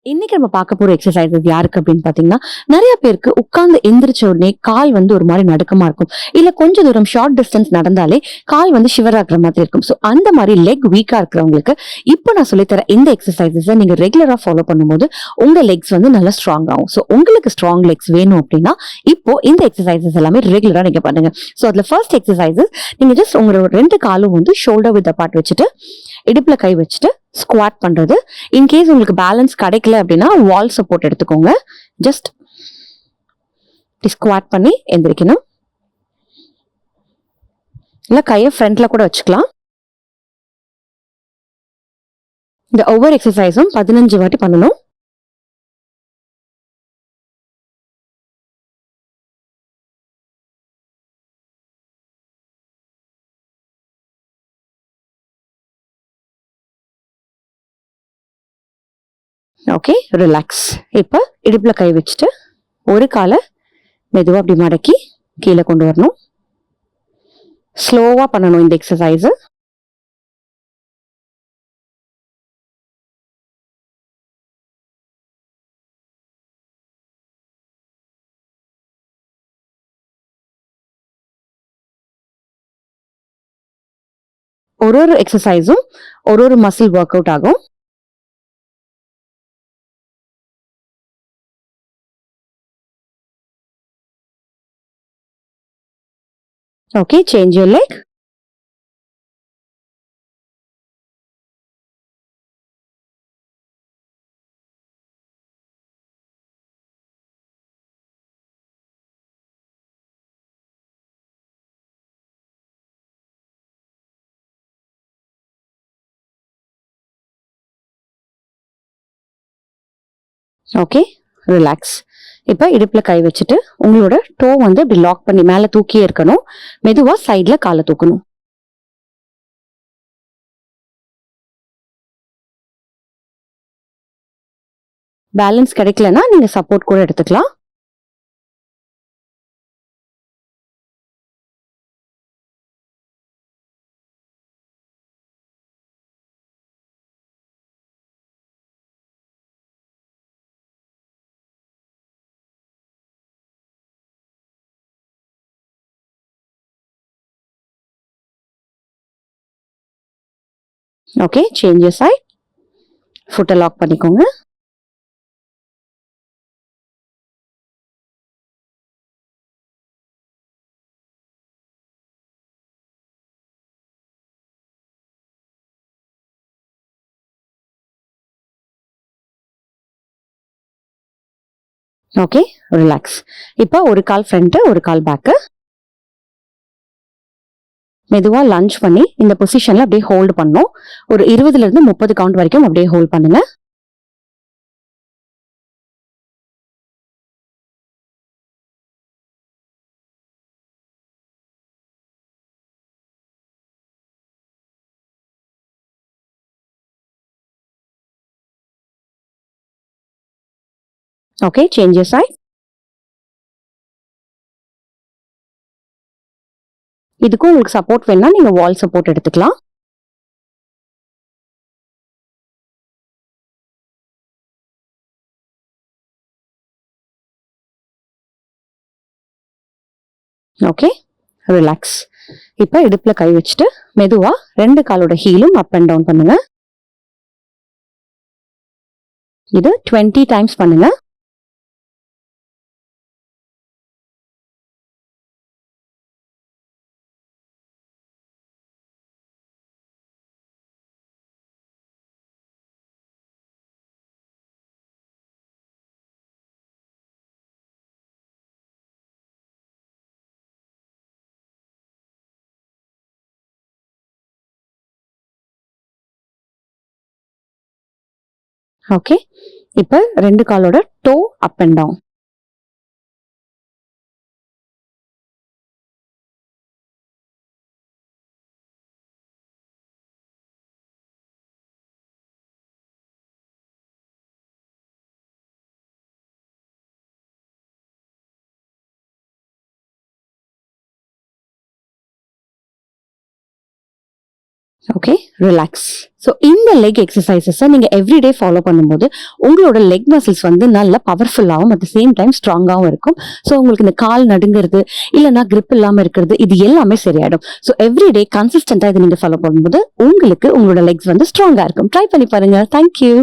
இன்னைக்கு நம்ம பார்க்க போற எக்ஸசைசஸ் யாருக்கு அப்படின்னு பாத்தீங்கன்னா, நிறைய பேருக்கு உட்கார்ந்து எந்திரிச்ச உடனே கால் வந்து ஒரு மாதிரி நடுக்கமா இருக்கும். இல்ல கொஞ்ச தூரம் ஷார்ட் டிஸ்டன்ஸ் நடந்தாலே கால் வந்து ஷிவர் ஆகுற மாதிரி இருக்கும். சோ அந்த மாதிரி லெக் வீக்கா இருக்கிறவங்களுக்கு இப்போ நான் சொல்லித்தர இந்த எக்ஸசைசஸ் நீங்க ரெகுலரா ஃபாலோ பண்ணும்போது உங்க லெக்ஸ் வந்து நல்லா ஸ்ட்ராங் ஆகும். சோ உங்களுக்கு ஸ்ட்ராங் லெக்ஸ் வேணும் அப்படின்னா இப்போ இந்த எக்ஸசைசஸ் எல்லாமே ரெகுலரா நீங்க பண்ணுங்க. சோ அதுல ஃபர்ஸ்ட் எக்ஸசைசஸ் நீங்க ஜஸ்ட் உங்களோட ரெண்டு காலும் வந்து ஷோல்டர் வித் அப்பார்ட் வச்சுட்டு இடுப்புல கை வச்சுட்டு ஸ்குவாட் பண்றது. இன்கேஸ் உங்களுக்கு பேலன்ஸ் கிடைக்கல அப்படின்னா வால் சப்போர்ட் எடுத்துக்கோங்க. ஜஸ்ட் ஸ்குவாட் பண்ணி எந்திரிக்கணும். இல்ல கையை ஃப்ரண்ட்ல கூட வச்சுக்கலாம். இந்த ஒவ்வொரு எக்ஸசைஸும் 15 வாட்டி பண்ணணும். Okay, relax. இப்ப இடுப்புல கை வச்சுட்டு ஒரு காலை மெதுவா அப்படி மடக்கி கீழே கொண்டு வரணும். ஸ்லோவா பண்ணணும் இந்த எக்ஸசைஸ். ஒரு ஒரு எக்ஸசைஸும் ஒரு ஒரு மசில் ஒர்க் அவுட் ஆகும். Okay, change your leg. Okay, relax. இப்ப இடுப்புல கை வச்சுட்டு உங்களோட டோ வந்து இப்படி லாக் பண்ணி மேல தூக்கியே இருக்கணும். மெதுவா சைட்ல காலை தூக்கணும். பேலன்ஸ் கிடைக்கலன்னா நீங்க சப்போர்ட் கூட எடுத்துக்கலாம். Okay, change your side. ஃபுட்டை லாக் பண்ணிக்கோங்க. Okay, relax. இப்போ ஒரு கால் ஃப்ரண்ட், ஒரு கால் பேக். மெதுவா லஞ்ச் பண்ணி இந்த பொசிஷன்ல அப்படியே ஹோல்ட் பண்ணும். ஒரு 20ல இருந்து 30 கவுண்ட் வரைக்கும் அப்படியே ஹோல்ட் பண்ணுங்க. Okay, change your side. இதுக்கும் உங்களுக்கு சப்போர்ட் வேணும்னா நீங்க வால் சப்போர்ட் எடுத்துக்கலாம். Okay, relax. இப்ப இடுப்புல கை வச்சுட்டு மெதுவா ரெண்டு காலோட ஹீலும் அப் அண்ட் டவுன் பண்ணுங்க. இது 20 டைம்ஸ் பண்ணுங்க. ஓகே, இப்ப ரெண்டு காலோட toe up and down. Okay, relax. So இந்த லெக் எக்ஸசைசஸை நீங்க எவ்ரிடே ஃபாலோ பண்ணும்போது உங்களோட லெக் மசில்ஸ் வந்து நல்ல பவர்ஃபுல்லாகவும் அட் த சேம் டைம் ஸ்ட்ராங்காகவும் இருக்கும். ஸோ உங்களுக்கு இந்த கால் நடுங்கிறது இல்லைன்னா கிரிப் இல்லாமல் இருக்கிறது இது எல்லாமே சரியாயிடும். ஸோ எவ்ரிடே கன்சிஸ்டண்டா இதை நீங்க ஃபாலோ பண்ணும்போது உங்களுக்கு உங்களோட லெக்ஸ் வந்து ஸ்ட்ராங்கா இருக்கும். ட்ரை பண்ணி பாருங்க. தேங்க்யூ.